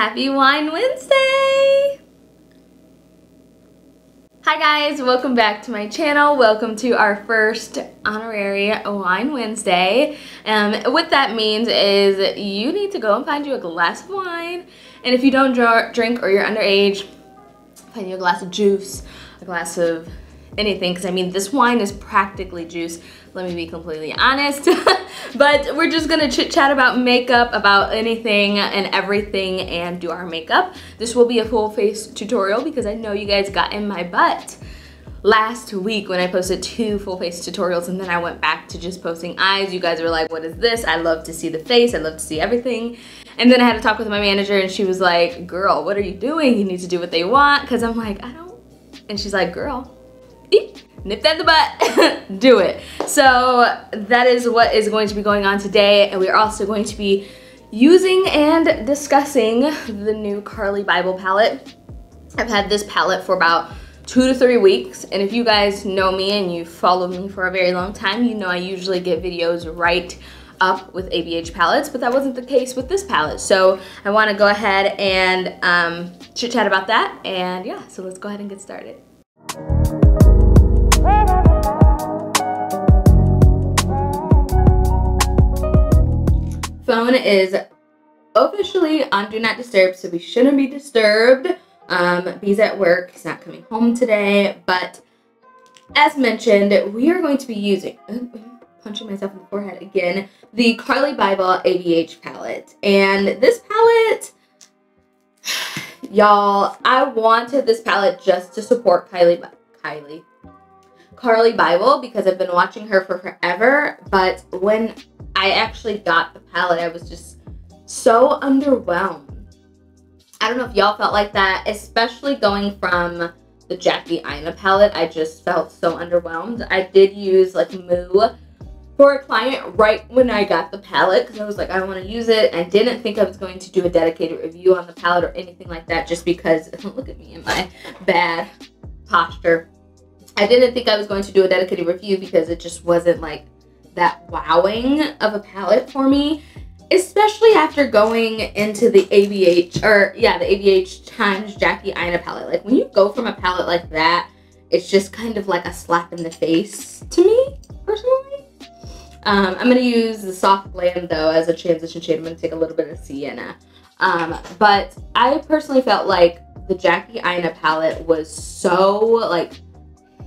Happy Wine Wednesday! Hi guys, welcome back to my channel. Welcome to our first honorary Wine Wednesday. What that means is you need to go and find you a glass of wine, and if you don't drink or you're underage, find you a glass of juice, a glass of anything, because I mean this wine is practically juice, let me be completely honest. But we're just gonna chit chat about makeup, about anything and everything, and do our makeup. This will be a full face tutorial because I know you guys got in my butt last week when I posted 2 full face tutorials, and then I went back to just posting eyes. You guys were like, what is this? I love to see the face, I love to see everything. And then I had to talk with my manager and she was like, girl, what are you doing? You need to do what they want. Because I'm like, I don't. And she's like, girl, nip that in the butt, do it. So that is what is going to be going on today, and we're also going to be using and discussing the new Carli Bybel palette. I've had this palette for about 2 to 3 weeks, and if you guys know me and you followed me for a very long time, you know I usually get videos right up with ABH palettes, but that wasn't the case with this palette. So I want to go ahead and chit chat about that, and yeah, so let's go ahead and get started. Phone is officially on Do Not Disturb, so we shouldn't be disturbed. B's at work, he's not coming home today, but as mentioned, we are going to be using, punching myself in the forehead again, the Carli Bybel ABH palette. And this palette, y'all, I wanted this palette just to support Carli Bybel because I've been watching her for forever, but when I actually got the palette, I was just so underwhelmed. I don't know if y'all felt like that, especially going from the Jackie Aina palette. I just felt so underwhelmed. I did use like Moo for a client right when I got the palette because I was like, I want to use it. I didn't think I was going to do a dedicated review on the palette or anything like that just because, look at me in my bad posture. I didn't think I was going to do a dedicated review because it just wasn't like that wowing of a palette for me, especially after going into the ABH, or yeah, the ABH times Jackie Aina palette. Like when you go from a palette like that, it's just kind of like a slap in the face to me, personally. I'm going to use the Soft Glam though as a transition shade. I'm going to take a little bit of Sienna. But I personally felt like the Jackie Aina palette was so like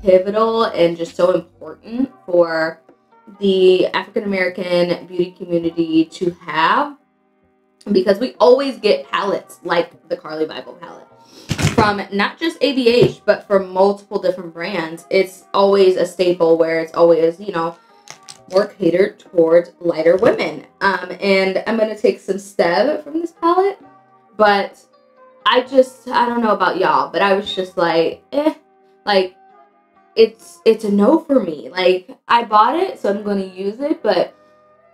pivotal and just so important for the African-American beauty community to have, because we always get palettes like the Carli Bybel palette from not just ABH but from multiple different brands. It's always a staple where it's always, you know, more catered towards lighter women. And I'm going to take some Steb from this palette, but I don't know about y'all, but I was just like, like, it's a no for me. Like, I bought it, so I'm going to use it, but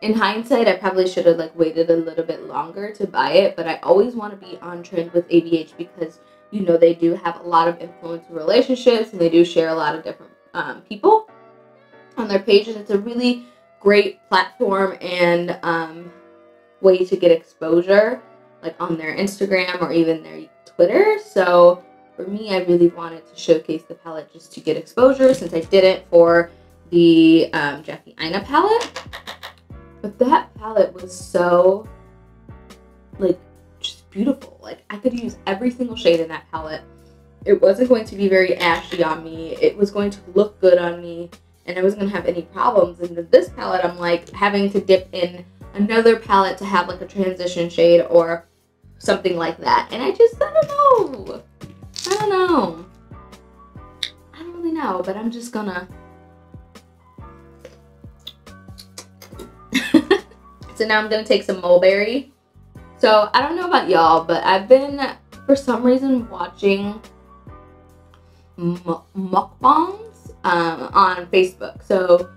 in hindsight, I probably should have like waited a little bit longer to buy it. But I always want to be on trend with ABH because, you know, they do have a lot of influencer relationships and they do share a lot of different people on their page, and it's a really great platform and way to get exposure, like on their Instagram or even their Twitter. So for me, I really wanted to showcase the palette just to get exposure since I did it for the Jackie Aina palette. But that palette was so, like, just beautiful. Like, I could use every single shade in that palette. It wasn't going to be very ashy on me. It was going to look good on me, and I wasn't going to have any problems. And then this palette, I'm, like, having to dip in another palette to have, like, a transition shade or something like that. And I don't know. I don't really know, but I'm just gonna. So now I'm gonna take some mulberry. So I don't know about y'all, but I've been, for some reason, watching mukbangs on Facebook. So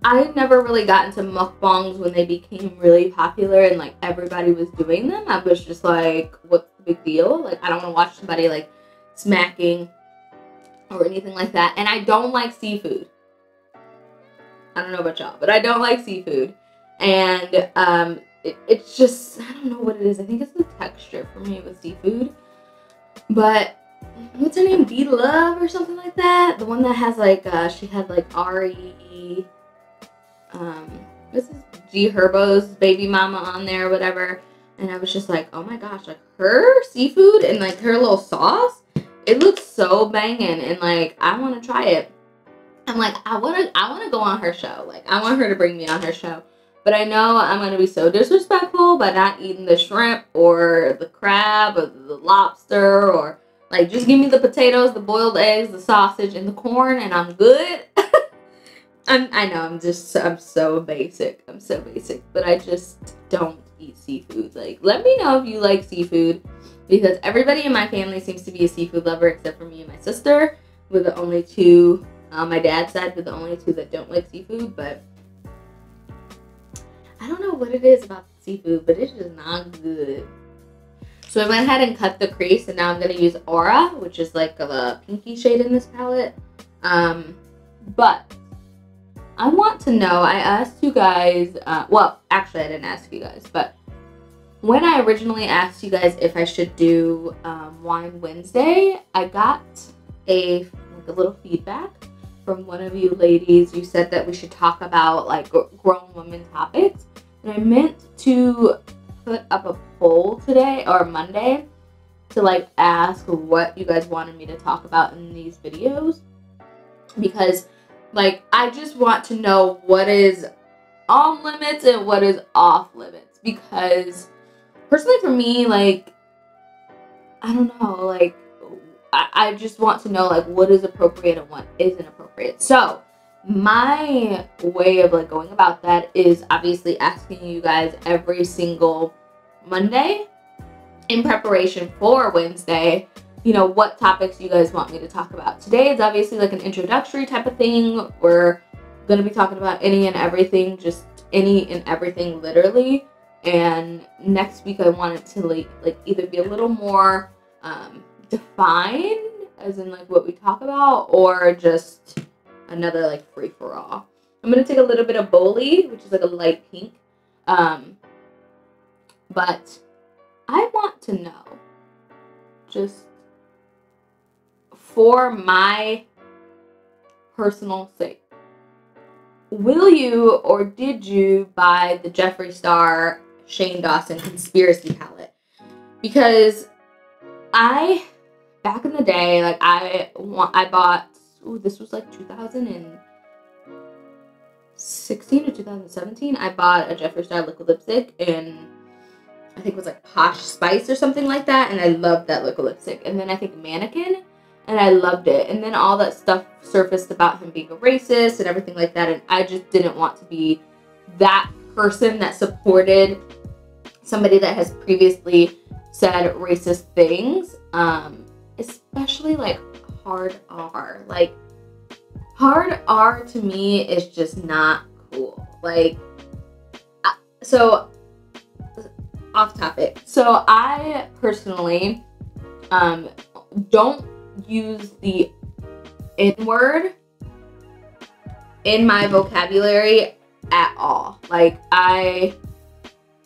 I never really got into mukbangs when they became really popular and like everybody was doing them. I was just like, what's the big deal? Like, I don't want to watch somebody like smacking or anything like that. And I don't like seafood. I don't know about y'all, but I don't like seafood. And it's just, I don't know what it is. I think it's the texture for me with seafood. But what's her name? B Love or something like that. The one that has like she had like Ari, this is G Herbo's baby mama on there or whatever. And I was just like, oh my gosh, like her seafood and like her little sauce, it looks so banging, and like I want to try it. I'm like, I want to go on her show. Like I want her to bring me on her show. But I know I'm going to be so disrespectful by not eating the shrimp or the crab or the lobster, or like just give me the potatoes, the boiled eggs, the sausage, and the corn, and I'm good. I know I'm so basic. I'm so basic, but I just don't eat seafood. Like, let me know if you like seafood, because everybody in my family seems to be a seafood lover except for me and my sister. We're the only two, on my dad's side, we're the only two that don't like seafood, but I don't know what it is about the seafood, but it's just not good. So I went ahead and cut the crease, and now I'm going to use Aura, which is like a pinky shade in this palette. But I want to know, I asked you guys, well, actually I didn't ask you guys, but when I originally asked you guys if I should do Wine Wednesday, I got a little feedback from one of you ladies. You said that we should talk about like grown women topics, and I meant to put up a poll today or Monday to like ask what you guys wanted me to talk about in these videos, because like I just want to know what is on limits and what is off limits, because personally for me, like I don't know, like I just want to know like what is appropriate and what isn't appropriate. So my way of like going about that is obviously asking you guys every single Monday in preparation for Wednesday, you know, what topics you guys want me to talk about. Today is obviously like an introductory type of thing. We're going to be talking about any and everything, just any and everything literally. And next week I want it to like either be a little more defined, as in like what we talk about, or just another like free for all. I'm gonna take a little bit of Boli, which is like a light pink, but I want to know, just for my personal sake, will you or did you buy the Jeffree Star Shane Dawson Conspiracy palette? Because back in the day, like I bought, this was like 2016 or 2017. I bought a Jeffree Star liquid lipstick, and I think it was like Posh Spice or something like that, and I loved that liquid lipstick. And then I think Mannequin, and I loved it. And then all that stuff surfaced about him being a racist and everything like that, and I just didn't want to be that person that supported somebody that has previously said racist things, especially like hard R. Like hard R to me is just not cool. Like, so off topic. So I personally don't use the N-word in my vocabulary at all. Like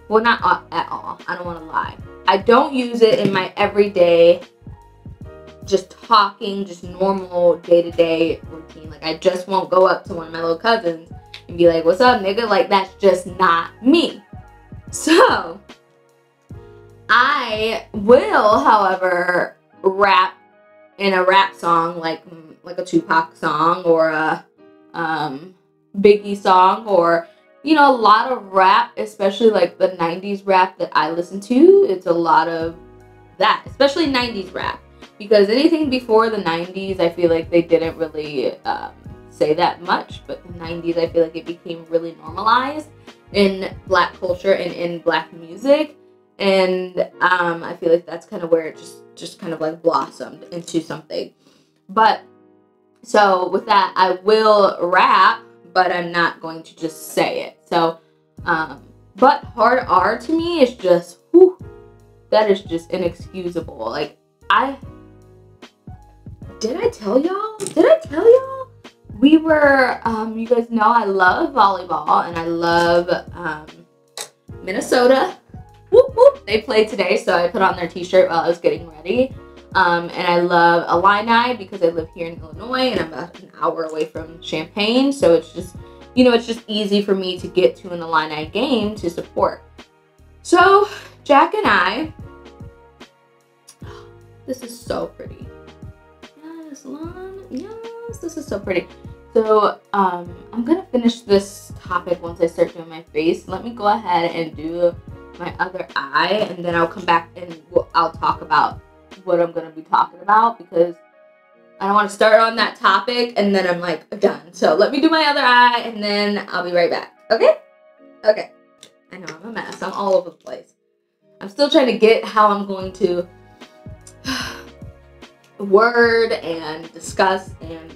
well, not at all. I don't want to lie. I don't use it in my everyday, just talking, just normal day-to-day routine. Like, I just won't go up to one of my little cousins and be like, what's up, nigga? Like, that's just not me. So, I will, however, rap in a rap song, like a Tupac song or a Biggie song, or you know, a lot of rap, especially like the 90s rap that I listen to. It's a lot of that, especially 90s rap, because anything before the 90s, I feel like they didn't really say that much, but the 90s, I feel like it became really normalized in Black culture and in Black music, and I feel like that's kind of where it just kind of like blossomed into something. But so with that, I will rap, but I'm not going to just say it. So, but hard R to me is just, whew, that is just inexcusable. Like, did I tell y'all? We were, you guys know I love volleyball, and I love Minnesota. Whoop, whoop. They played today, so I put on their t-shirt while I was getting ready. And I love Illini because I live here in Illinois and I'm about an hour away from Champaign. So it's just, you know, it's just easy for me to get to an Illini game to support. So Jack and I, this is so pretty. Yes, yes, this is so pretty. So I'm gonna finish this topic once I start doing my face. Let me go ahead and do my other eye, and then I'll come back and I'll talk about what I'm going to be talking about, because I don't want to start on that topic and then I'm like done. So let me do my other eye and then I'll be right back. Okay? Okay. I know I'm a mess. I'm all over the place. I'm still trying to get how I'm going to word and discuss and,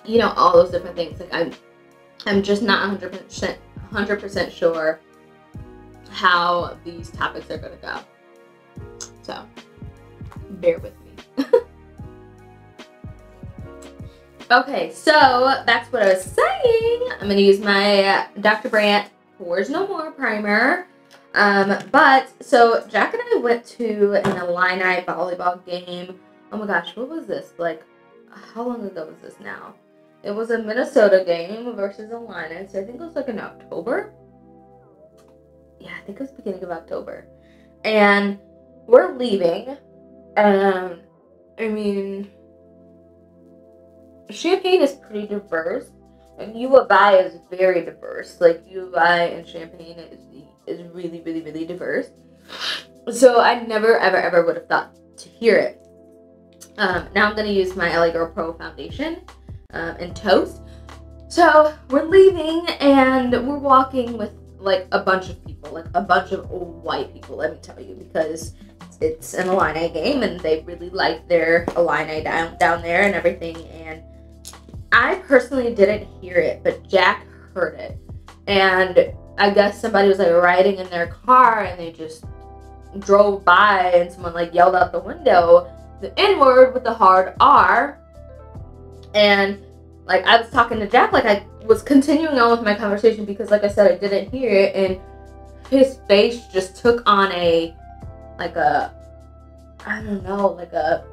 you know, all those different things. Like I'm just not 100% sure how these topics are going to go. So, bear with me. Okay, so that's what I was saying. I'm going to use my Dr. Brandt Pores No More primer. So Jack and I went to an Illini volleyball game. Oh my gosh, what was this? Like, how long ago was this now? It was a Minnesota game versus Illini. So I think it was like in October. Yeah, I think it was beginning of October. And we're leaving. I mean, Champaign is pretty diverse, and U of I is very diverse. Like, U of I and Champaign is really, really, really diverse. So I never, ever, ever would have thought to hear it. Now I'm going to use my LA Girl Pro foundation and Toast. So we're leaving, and we're walking with like a bunch of people, like a bunch of old white people, let me tell you, because it's an Illini game and they really like their Illini down there and everything. And I personally didn't hear it, but Jack heard it. And I guess somebody was like riding in their car and they just drove by and someone like yelled out the window the N-word with the hard R. And like I was talking to Jack, like I was continuing on with my conversation because like I said, I didn't hear it, and his face just took on a I don't know, like a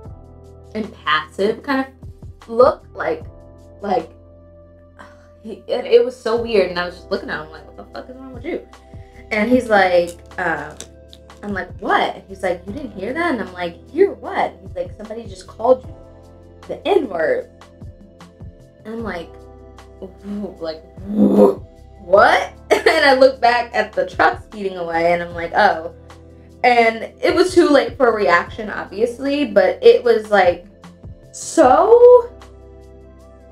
impassive kind of look, it was so weird. And I was just looking at him like, what the fuck is wrong with you? And he's like, I'm like, what? And he's like, you didn't hear that? And I'm like, hear what? And he's like, somebody just called you the N-word. And I'm like, what? And I look back at the truck speeding away and I'm like, oh. And it was too late for a reaction, obviously, but it was like so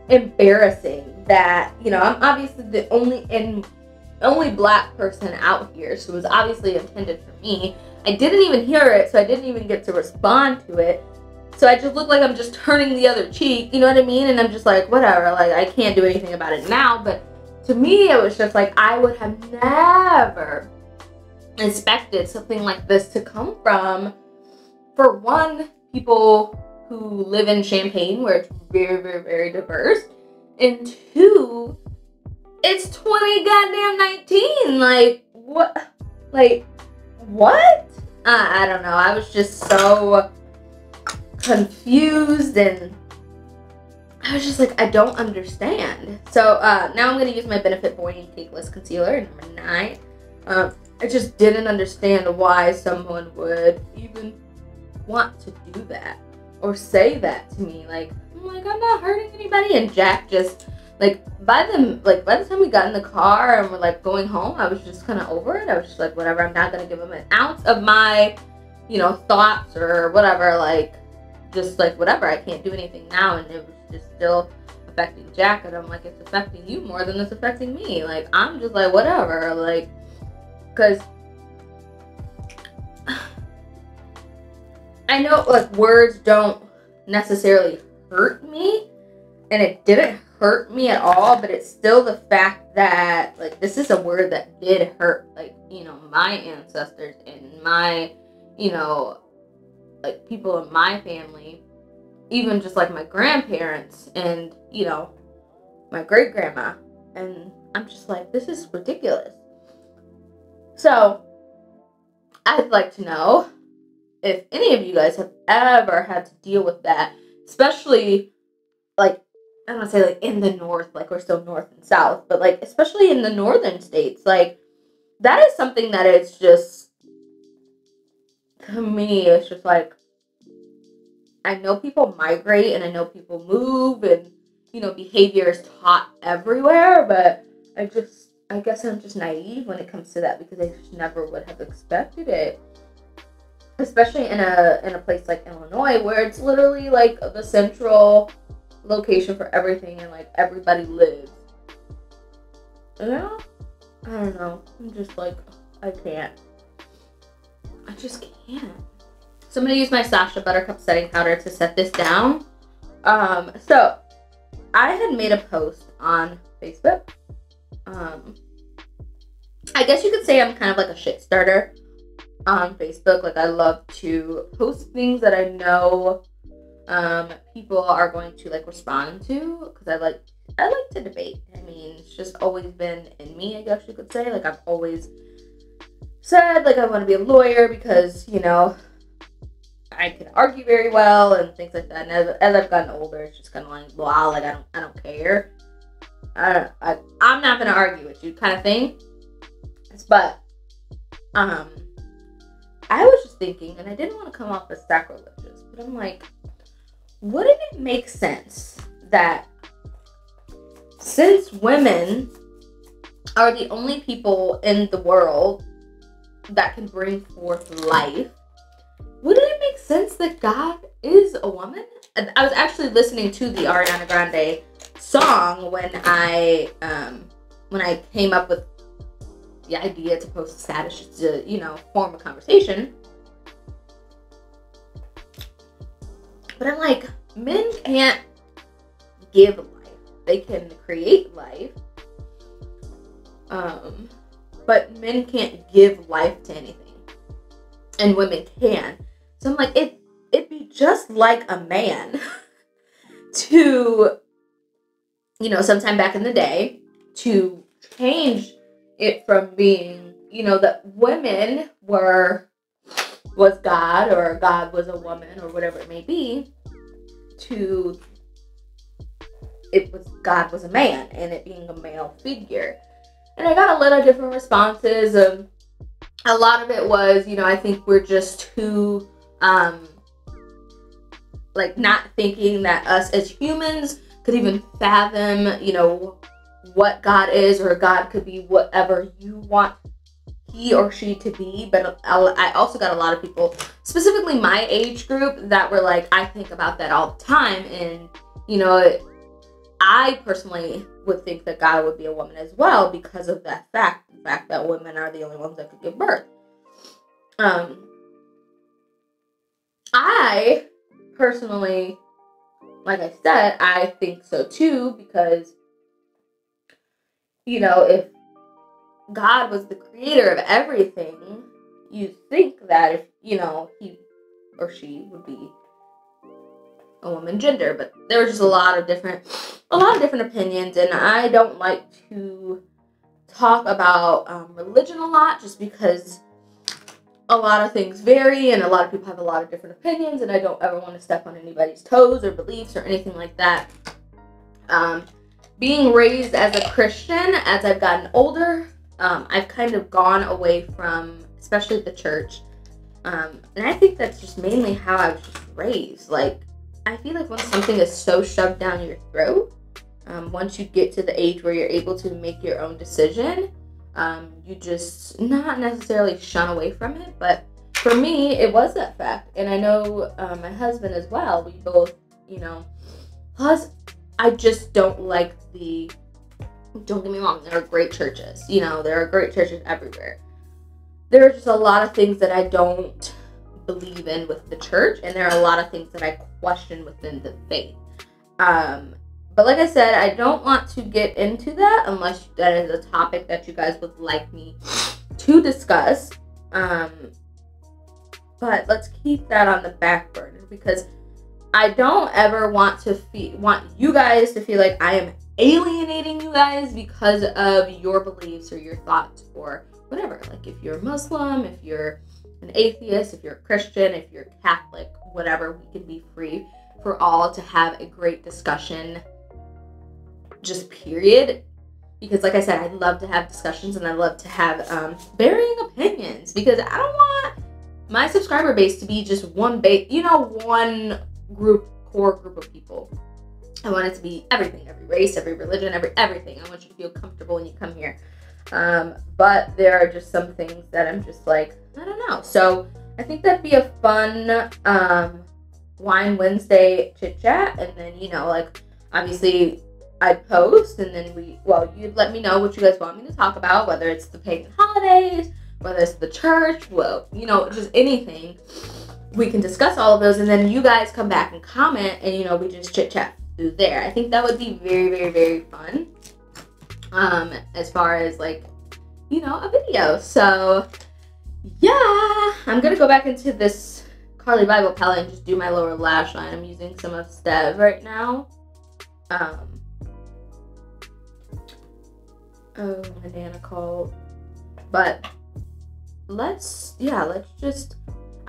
embarrassing that, you know, I'm obviously the only black person out here, so it was obviously intended for me. I didn't even hear it, so I didn't even get to respond to it. So I just look like I'm just turning the other cheek, you know what I mean? And I'm just like, whatever, like I can't do anything about it now. But to me, it was just like, I would have never expected something like this to come from, for one, people who live in Champaign, where it's very, very, very diverse. And two, it's 2019. Like, what? Like, what? I don't know. I was just so confused, and I was just like, I don't understand. So now I'm going to use my Benefit Boy Cakeless Concealer, number 9. I just didn't understand why someone would even want to do that or say that to me. Like, I'm not hurting anybody. And Jack just, like, by the time we got in the car and we're like going home, I was just kind of over it. I was just like, whatever, I'm not going to give him an ounce of my, you know, thoughts or whatever. Like, just like, whatever, I can't do anything now. And it was just still affecting Jack. And I'm like, it's affecting you more than it's affecting me. Like, I'm just like, whatever. Like, because I know, like, words don't necessarily hurt me, and it didn't hurt me at all, but it's still the fact that, like, this is a word that did hurt, like, you know, my ancestors and my, you know, like, people in my family, even just, like, my grandparents and, you know, my great-grandma, and I'm just like, this is ridiculous. So, I'd like to know if any of you guys have ever had to deal with that, especially, like, I don't want to say, like, in the north, like, we're still north and south, but, like, especially in the northern states, like, that is something that is just, to me, it's just, like, I know people migrate, and I know people move, and, you know, behavior is taught everywhere, but I guess I'm just naive when it comes to that, because I just never would have expected it. Especially in a place like Illinois, where it's literally, like, the central location for everything, and, like, everybody lives. Yeah, I don't know. I'm just like, I just can't. So I'm gonna use my Sasha Buttercup setting powder to set this down. So I had made a post on Facebook. I guess you could say I'm kind of like a shit starter on Facebook. Like, I love to post things that I know people are going to, like, respond to, because I like to debate. I mean, it's just always been in me, I guess you could say. Like, I've always said, like, I want to be a lawyer because, you know, I can argue very well and things like that. And as I've gotten older, it's just kind of like, wow, like, I don't care. I'm not gonna argue with you, kind of thing. But I was just thinking, and I didn't want to come off as sacrilegious, but I'm like, wouldn't it make sense that since women are the only people in the world that can bring forth life, wouldn't it make sense that God is a woman? I was actually listening to the Ariana Grande song when I came up with the idea to post a status just to, you know, form a conversation. But I'm like, men can't give life. They can create life. But men can't give life to anything. And women can. So I'm like, it'd be just like a man to, you know, sometime back in the day, to change it from being, you know, that women was God, or God was a woman, or whatever it may be, to God was a man, and it being a male figure. And I got a lot of different responses. A lot of it was, you know, I think we're just too, like, not thinking that us as humans could even fathom, you know, what God is, or God could be whatever you want he or she to be. But I also got a lot of people, specifically my age group, that were like, I think about that all the time. And, you know, I personally would think that God would be a woman as well, because of that fact, the fact that women are the only ones that could give birth. I personally, like I said, I think so too, because, you know, if God was the creator of everything, you'd think that if, you know, he or she would be a woman gender. But there was just a lot of different opinions, and I don't like to talk about religion a lot, just because a lot of things vary, and a lot of people have a lot of different opinions, and I don't ever want to step on anybody's toes or beliefs or anything like that. Being raised as a Christian, as I've gotten older, I've kind of gone away from, especially the church, and I think that's just mainly how I was just raised. Like, I feel like when something is so shoved down your throat, once you get to the age where you're able to make your own decision, you just not necessarily shun away from it. But for me, it was that fact. And I know my husband as well. We both, you know, plus I just don't like don't get me wrong, there are great churches. You know, there are great churches everywhere. There are just a lot of things that I don't believe in with the church, and there are a lot of things that I question within the faith. But like I said, I don't want to get into that unless that is a topic that you guys would like me to discuss. But let's keep that on the back burner, because I don't ever want you guys to feel like I am alienating you guys because of your beliefs or your thoughts or whatever. Like if you're Muslim, if you're an atheist, if you're a Christian, if you're Catholic, whatever, we can be free for all to have a great discussion, just period. Because like I said, I love to have discussions and I love to have varying opinions, because I don't want my subscriber base to be just one core group of people. I want it to be everything, every race, every religion, everything. I want you to feel comfortable when you come here. But there are just some things that I'm just like, I don't know. So I think that'd be a fun Wine Wednesday chit chat. And then, you know, like obviously I'd post, and then you'd let me know what you guys want me to talk about, whether it's the pagan holidays, whether it's the church, well, you know, just anything. We can discuss all of those, and then you guys come back and comment, and, you know, we just chit chat through there. I think that would be very, very, very fun. As far as like, you know, a video. So yeah, I'm gonna go back into this Carly Bible palette and just do my lower lash line. I'm using some of Stev right now. Oh, my Nana called. But I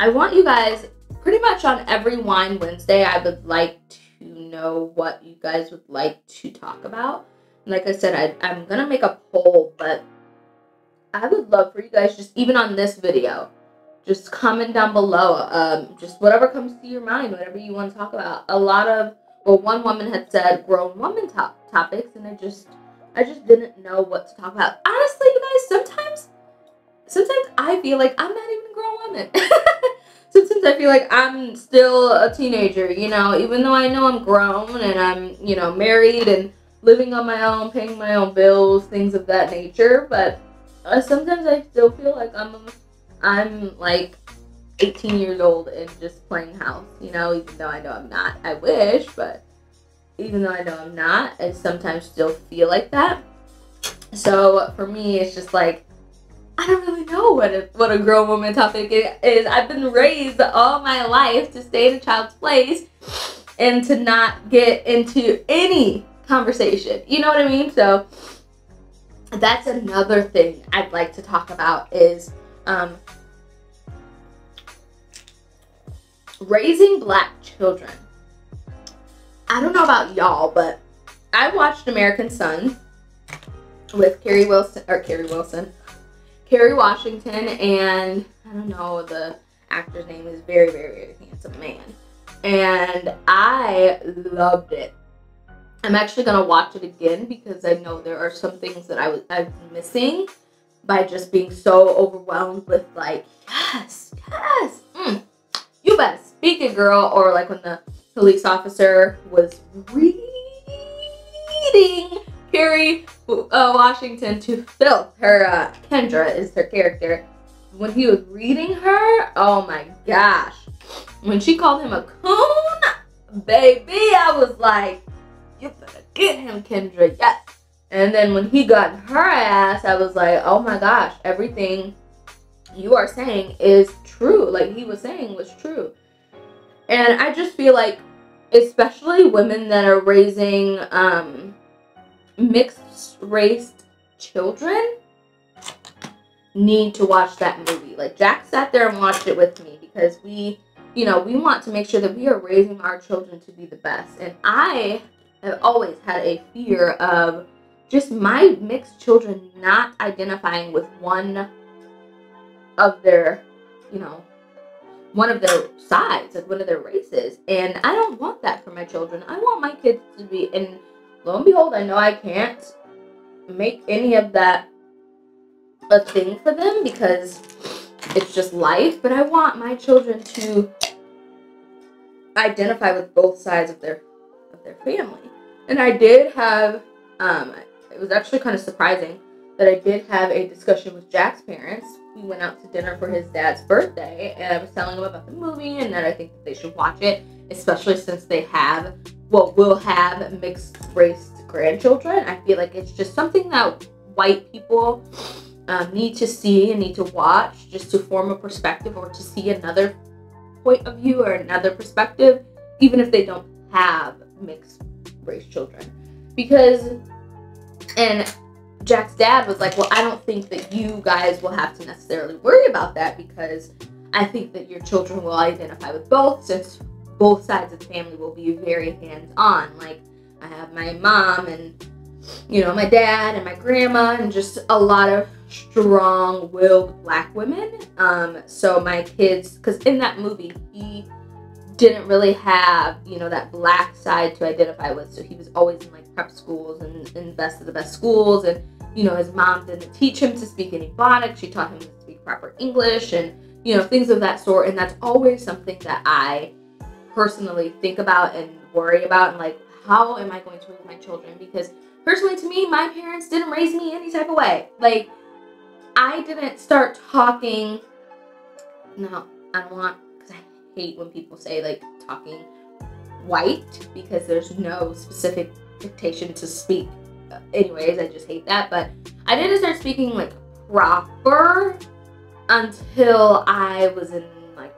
want you guys, pretty much on every Wine Wednesday, I would like to know what you guys would like to talk about. Like I said, I'm gonna make a poll, but I would love for you guys, just even on this video, just comment down below, just whatever comes to your mind, whatever you want to talk about. One woman had said grown woman topics, and I just didn't know what to talk about. Honestly, you guys, sometimes I feel like I'm not even a grown woman. Sometimes I feel like I'm still a teenager, you know, even though I know I'm grown and I'm, you know, married and living on my own, paying my own bills, things of that nature. But sometimes I still feel like I'm like 18 years old and just playing house, you know, even though I know I'm not. I wish, but even though I know I'm not, I sometimes still feel like that. So for me, it's just like, I don't really know what a grown woman topic is. I've been raised all my life to stay in a child's place and to not get into any conversation. You know what I mean? So that's another thing I'd like to talk about is raising Black children. I don't know about y'all, but I watched American Son with Kerry Washington, and I don't know, the actor's name is very, very, very handsome man. And I loved it. I'm actually going to watch it again because I know there are some things that I've been missing by just being so overwhelmed with like, yes, you better speak it, girl. Or like when the police officer was reading Kerry Washington to filth her, Kendra is her character. When he was reading her, oh my gosh. When she called him a coon, baby, I was like, you better get him, Kendra, yes. And then when he got her ass, I was like, oh my gosh, everything you are saying is true. Like he was saying was true. And I just feel like, especially women that are raising mixed race children, need to watch that movie. Like Jack sat there and watched it with me because we want to make sure that we are raising our children to be the best. And I have always had a fear of just my mixed children not identifying with one of their sides, like one of their races. And I don't want that for my children. I want my kids to be, and lo and behold, I know I can't make any of that a thing for them because it's just life, but I want my children to identify with both sides of their family. And I did have, it was actually kind of surprising that I did have a discussion with Jack's parents. We went out to dinner for his dad's birthday, and I was telling him about the movie and that I think that they should watch it, especially since they will have mixed race grandchildren. I feel like it's just something that white people need to see and need to watch just to form a perspective or to see another point of view or another perspective, even if they don't have mixed race children. Because, and Jack's dad was like, well, I don't think that you guys will have to necessarily worry about that, because I think that your children will identify with both, since both sides of the family will be very hands-on. Like, I have my mom and, you know, my dad and my grandma, and just a lot of strong-willed Black women. So my kids, because in that movie, he didn't really have, you know, that Black side to identify with. So he was always in like prep schools and in best of the best schools. And, you know, his mom didn't teach him to speak any Ebonics. She taught him to speak proper English and, you know, things of that sort. And that's always something that I personally think about and worry about. And like, how am I going to raise my children? Because personally, to me, my parents didn't raise me any type of way. Like, I didn't start talking. No, I don't want, because I hate when people say like talking white, because there's no specific dictation to speak. Anyways, I just hate that. But I didn't start speaking like proper until I was in like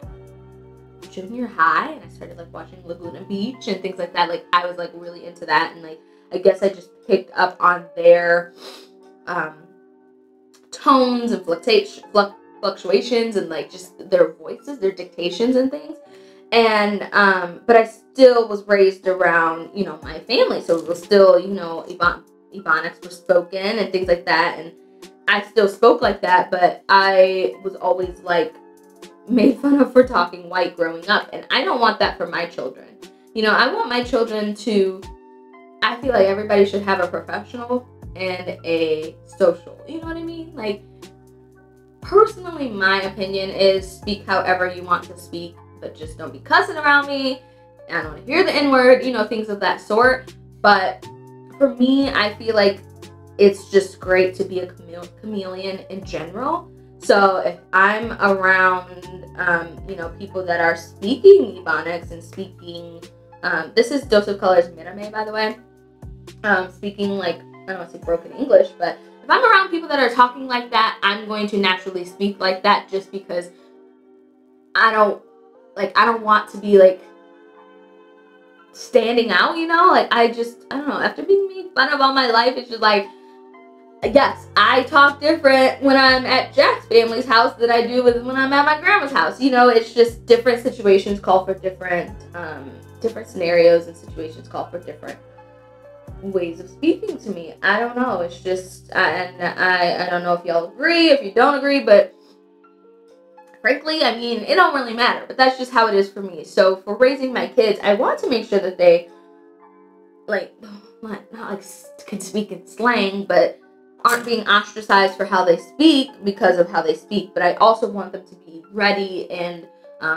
junior high, and I started like watching Laguna Beach and things like that. Like, I was like really into that, and like I guess I just picked up on their tones and fluctuations and like just their voices, their dictations and things. And but I still was raised around, you know, my family, so it was still, you know, Ebonics were spoken and things like that, and I still spoke like that. But I was always like made fun of for talking white growing up, and I don't want that for my children. You know, I want my children to, I feel like everybody should have a professional and a social, you know what I mean? Like, personally, my opinion is speak however you want to speak, but just don't be cussing around me. I don't want to hear the N-word, you know, things of that sort. But for me, I feel like it's just great to be a chameleon in general. So if I'm around, you know, people that are speaking Ebonics and speaking, this is Dose of Colors Mirame, by the way, speaking like, I don't want to say broken English, but if I'm around people that are talking like that, I'm going to naturally speak like that, just because I don't want to be like standing out, you know? Like, I don't know, after being made fun of all my life, it's just like, yes, I talk different when I'm at Jack's family's house than I do when I'm at my grandma's house. You know, it's just different situations call for different scenarios, and situations call for different ways of speaking to me. I don't know. It's just, and I don't know if y'all agree, if you don't agree, but frankly, I mean, it don't really matter. But that's just how it is for me. So for raising my kids, I want to make sure that they, like, not like can speak in slang, but aren't being ostracized for how they speak because of how they speak. But I also want them to be ready and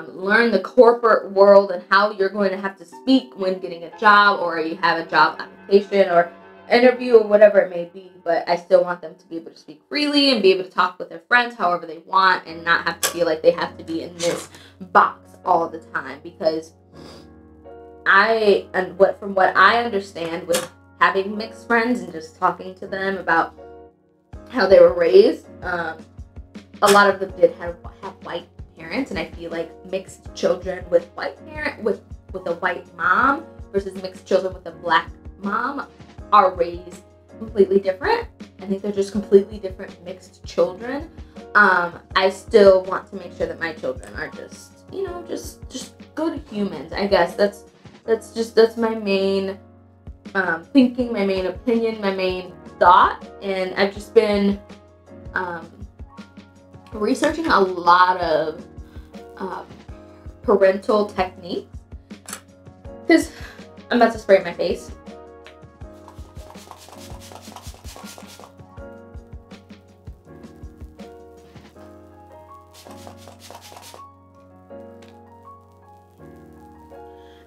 learn the corporate world and how you're going to have to speak when getting a job, or you have a job application or interview or whatever it may be. But I still want them to be able to speak freely and be able to talk with their friends however they want, and not have to feel like they have to be in this box all the time. Because from what I understand with having mixed friends and just talking to them about how they were raised, a lot of them did have white parents, and I feel like mixed children with white parent with a white mom versus mixed children with a Black mom are raised completely different. I think they're just completely different mixed children. I still want to make sure that my children are just, you know, just good humans. I guess that's my main thinking, my main opinion, my main thought. And I've just been researching a lot of parental techniques, because I'm about to spray my face.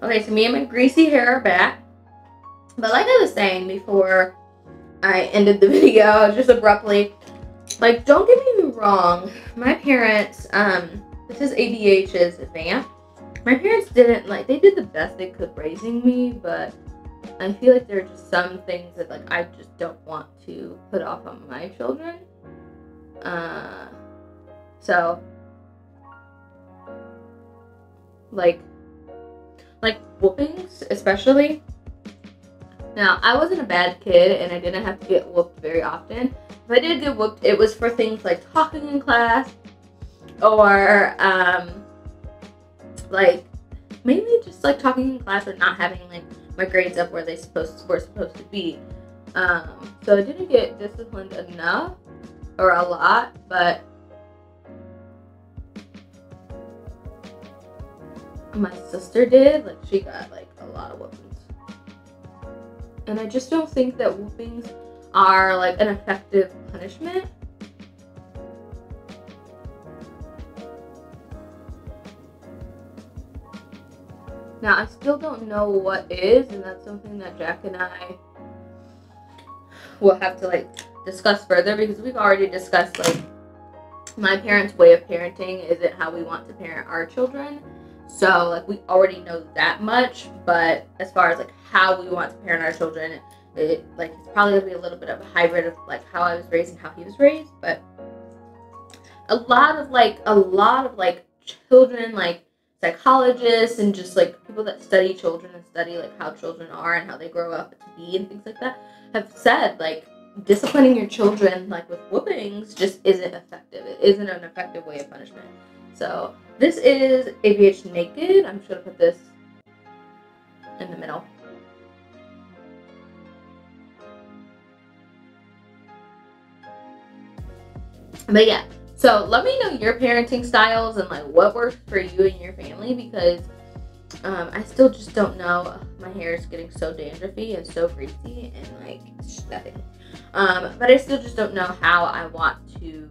Okay, so me and my greasy hair are back. But like I was saying before I ended the video just abruptly, like, don't get me wrong, my parents, this is ADH's Vamp. My parents didn't, like, they did the best they could raising me, but I feel like there are just some things that, like, I just don't want to put off on my children. So, like whoopings, especially. Now, I wasn't a bad kid and I didn't have to get whooped very often. If I did get whooped, it was for things like talking in class or like mainly just like talking in class or not having like my grades up where were supposed to be. So I didn't get disciplined enough or a lot, but my sister did. Like, she got like a lot of whoopings. And I just don't think that whoopings are like an effective punishment. Now, I still don't know what is, and that's something that Jack and I will have to like discuss further, because we've already discussed like my parents' way of parenting isn't how we want to parent our children. So like we already know that much, but as far as like how we want to parent our children, it's probably gonna be a little bit of a hybrid of like how I was raised and how he was raised. But a lot of children, like psychologists and just like people that study children and study like how children are and how they grow up to be and things like that, have said like disciplining your children like with whoopings just isn't effective. It isn't an effective way of punishment. So this is ABH Naked. I'm just gonna put this in the middle. But yeah, so let me know your parenting styles and like what works for you and your family, because I still just don't know. My hair is getting so dandruffy and so greasy and like it's just nothing. But I still just don't know how I want to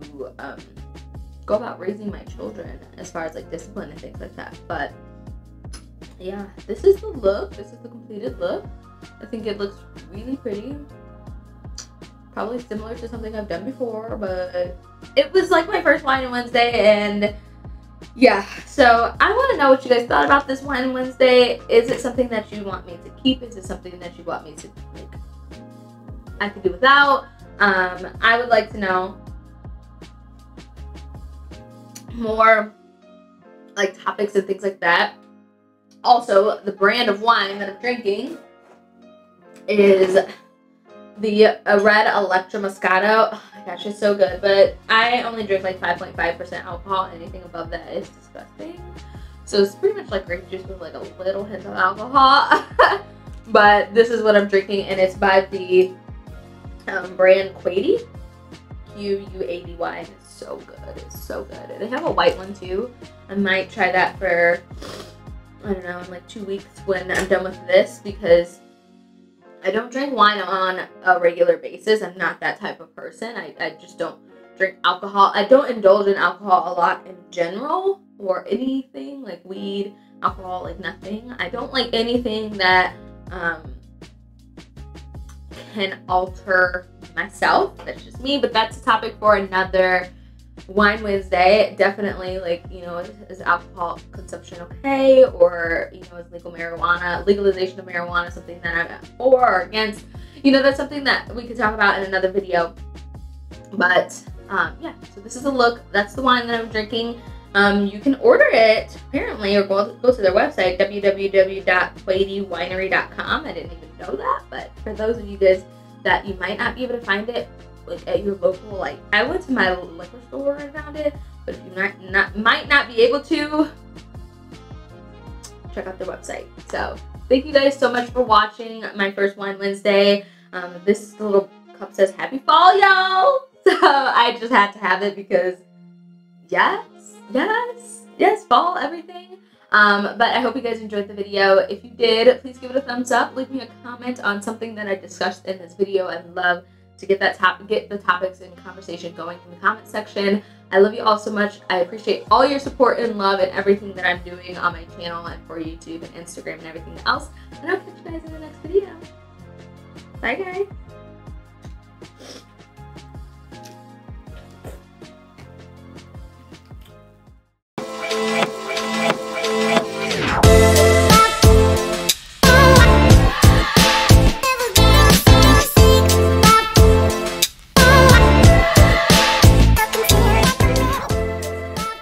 go about raising my children as far as like discipline and things like that. But yeah, this is the look. This is the completed look. I think it looks really pretty. Probably similar to something I've done before, but it was like my first Wine Wednesday, and yeah, so I want to know what you guys thought about this Wine Wednesday. Is it something that you want me to keep? Is it something that you want me to like I could do without? I would like to know more like topics and things like that. Also, the brand of wine that I'm drinking is the red Electra Moscato. Oh my gosh, it's so good, but I only drink like 5.5% alcohol. Anything above that is disgusting. So it's pretty much like grape juice with like a little hint of alcohol. But this is what I'm drinking, and it's by the brand Quady, Q-U-A-D-Y, and it's so good. It's so good. They have a white one too. I might try that for, I don't know, in like 2 weeks when I'm done with this, because I don't drink wine on a regular basis. I'm not that type of person. I just don't drink alcohol. I don't indulge in alcohol a lot in general, or anything like weed, alcohol, like nothing. I don't like anything that can alter myself. That's just me, but that's a topic for another Wine Wednesday. Definitely, like, you know, is alcohol consumption okay, or, you know, is legalization of marijuana something that I'm for or against? You know, that's something that we could talk about in another video. But yeah, so this is a look. That's the wine that I'm drinking. You can order it apparently, or go to their website, www.quadywinery.com. I didn't even know that, but for those of you guys that you might not be able to find it like at your local, like I went to my liquor store and found it, but if you might not be able to, check out their website. So thank you guys so much for watching my first Wine Wednesday. This little cup says happy fall, y'all. So I just had to have it because yes, fall, everything. But I hope you guys enjoyed the video. If you did, please give it a thumbs up. Leave me a comment on something that I discussed in this video. I'd love to get the topics and conversation going in the comment section. I love you all so much. I appreciate all your support and love and everything that I'm doing on my channel and for YouTube and Instagram and everything else. And I'll catch you guys in the next video. Bye, guys.